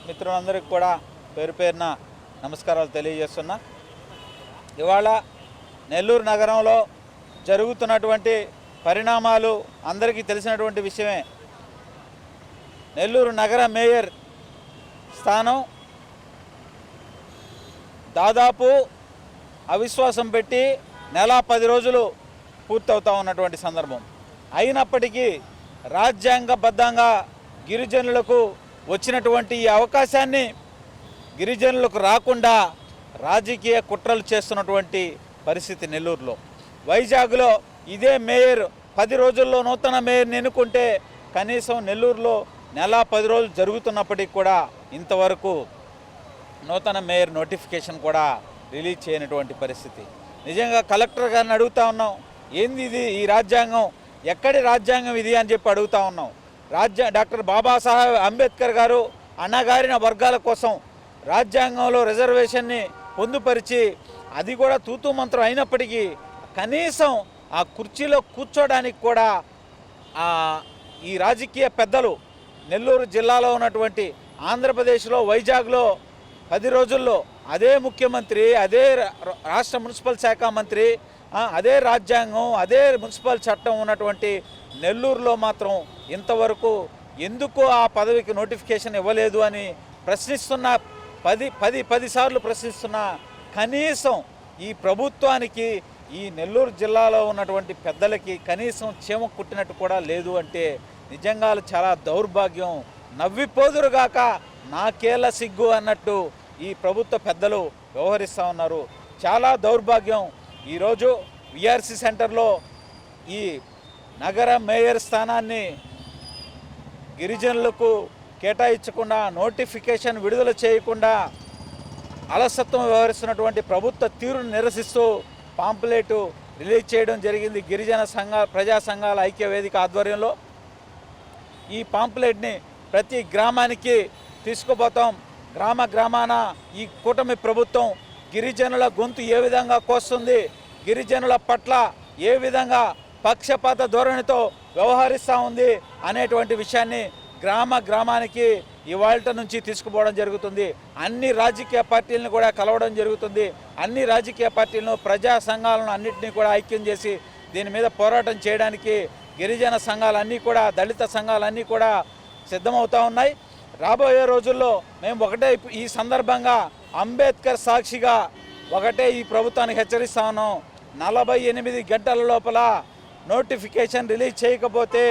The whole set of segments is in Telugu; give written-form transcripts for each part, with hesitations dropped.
మిత్రులందరికీ కూడా పేరు పేరున నమస్కారాలు తెలియజేస్తున్నా. ఇవాళ నెల్లూరు నగరంలో జరుగుతున్నటువంటి పరిణామాలు అందరికీ తెలిసినటువంటి విషయమే. నెల్లూరు నగర మేయర్ స్థానం దాదాపు అవిశ్వాసం పెట్టి నెల 10 రోజులు పూర్తవుతా ఉన్నటువంటి సందర్భం. అయినప్పటికీ రాజ్యాంగబద్ధంగా గిరిజనులకు వచ్చినటువంటి ఈ అవకాశాన్ని గిరిజనులకు రాకుండా రాజకీయ కుట్రలు చేస్తున్నటువంటి పరిస్థితి నెల్లూరులో. వైజాగ్లో ఇదే మేయర్ 10 రోజుల్లో నూతన మేయర్ని ఎన్నుకుంటే కనీసం నెల్లూరులో నెల 10 రోజులు జరుగుతున్నప్పటికీ కూడా ఇంతవరకు నూతన మేయర్ నోటిఫికేషన్ కూడా రిలీజ్ చేయనటువంటి పరిస్థితి. నిజంగా కలెక్టర్ గారిని అడుగుతా ఉన్నాం, ఏంది ఇది, ఈ రాజ్యాంగం ఎక్కడి రాజ్యాంగం ఇది అని చెప్పి అడుగుతా ఉన్నాం. డాక్టర్ బాబాసాహెబ్ అంబేద్కర్ గారు అణగారిన వర్గాల కోసం రాజ్యాంగంలో రిజర్వేషన్ని పొందుపరిచి అది కూడా తూతూ మంత్రం అయినప్పటికీ కనీసం ఆ కుర్చీలో కూర్చోడానికి కూడా ఈ రాజకీయ పెద్దలు నెల్లూరు జిల్లాలో ఉన్నటువంటి ఆంధ్రప్రదేశ్లో వైజాగ్లో 10 రోజుల్లో అదే ముఖ్యమంత్రి, అదే రాష్ట్ర మున్సిపల్ శాఖ మంత్రి, అదే రాజ్యాంగం, అదే మున్సిపల్ చట్టం ఉన్నటువంటి నెల్లూరులో మాత్రం ఇంతవరకు ఎందుకు ఆ పదవికి నోటిఫికేషన్ ఇవ్వలేదు అని ప్రశ్నిస్తున్న 10 సార్లు ప్రశ్నిస్తున్న కనీసం ఈ ప్రభుత్వానికి ఈ నెల్లూరు జిల్లాలో ఉన్నటువంటి పెద్దలకి కనీసం చీమ కుట్టినట్టు కూడా లేదు అంటే నిజంగా చాలా దౌర్భాగ్యం. నవ్విపోదురుగాక నాకేల సిగ్గు అన్నట్టు ఈ ప్రభుత్వ పెద్దలు వ్యవహరిస్తూ ఉన్నారు. చాలా దౌర్భాగ్యం. ఈరోజు విఆర్సి సెంటర్లో ఈ నగర మేయర్ స్థానాన్ని గిరిజనులకు కేటాయించకుండా నోటిఫికేషన్ విడుదల చేయకుండా అలసత్వం వ్యవహరిస్తున్నటువంటి ప్రభుత్వ తీరును నిరసిస్తూ పాంప్లెట్ రిలీజ్ చేయడం జరిగింది. గిరిజన ప్రజా సంఘాల ఐక్య వేదిక ఆధ్వర్యంలో ఈ పాంప్లెట్ని ప్రతి గ్రామానికి తీసుకుపోతాం. గ్రామాన ఈ కూటమి ప్రభుత్వం గిరిజనుల గొంతు ఏ విధంగా కోస్తుంది, గిరిజనుల పట్ల ఏ విధంగా పక్షపాత ధోరణితో వ్యవహరిస్తూ ఉంది అనేటువంటి విషయాన్ని గ్రామానికి ఇవాళ నుంచి తీసుకుపోవడం జరుగుతుంది. అన్ని రాజకీయ పార్టీలను కూడా కలవడం జరుగుతుంది. అన్ని రాజకీయ పార్టీలను, ప్రజా సంఘాలను అన్నింటినీ కూడా ఐక్యం చేసి దీని మీద పోరాటం చేయడానికి గిరిజన సంఘాలన్నీ కూడా, దళిత సంఘాలన్నీ కూడా సిద్ధమవుతూ ఉన్నాయి. రాబోయే రోజుల్లో మేము ఒకటే ఈ సందర్భంగా అంబేద్కర్ సాక్షిగా ఒకటే ఈ ప్రభుత్వానికి హెచ్చరిస్తా ఉన్నాం. 48 గంటల లోపల నోటిఫికేషన్ రిలీజ్ చేయకపోతే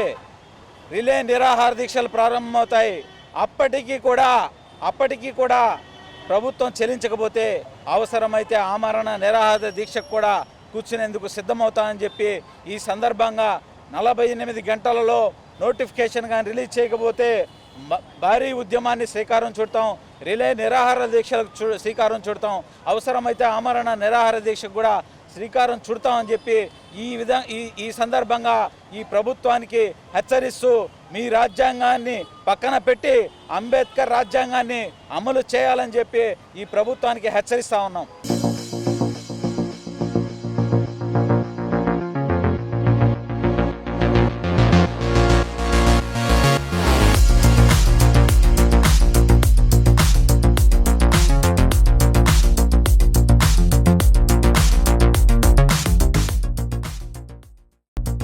రిలే నిరాహార దీక్షలు ప్రారంభమవుతాయి. అప్పటికీ కూడా ప్రభుత్వం చెల్లించకపోతే అవసరమైతే ఆమరణ నిరాహార దీక్షకు కూడా కూర్చునేందుకు సిద్ధమవుతామని చెప్పి ఈ సందర్భంగా 48 గంటలలో నోటిఫికేషన్ కానీ రిలీజ్ చేయకపోతే భారీ ఉద్యమాన్ని శ్రీకారం చుడతాం. రిలే నిరాహార దీక్షలకు శ్రీకారం చుడతాం. అవసరమైతే ఆమరణ నిరాహార దీక్షకు కూడా శ్రీకారం చుడతామని చెప్పి ఈ సందర్భంగా ఈ ప్రభుత్వానికి హెచ్చరిస్తూ మీ రాజ్యాంగాన్ని పక్కన పెట్టి అంబేద్కర్ రాజ్యాంగాన్ని అమలు చేయాలని చెప్పి ఈ ప్రభుత్వానికి హెచ్చరిస్తూ ఉన్నాం.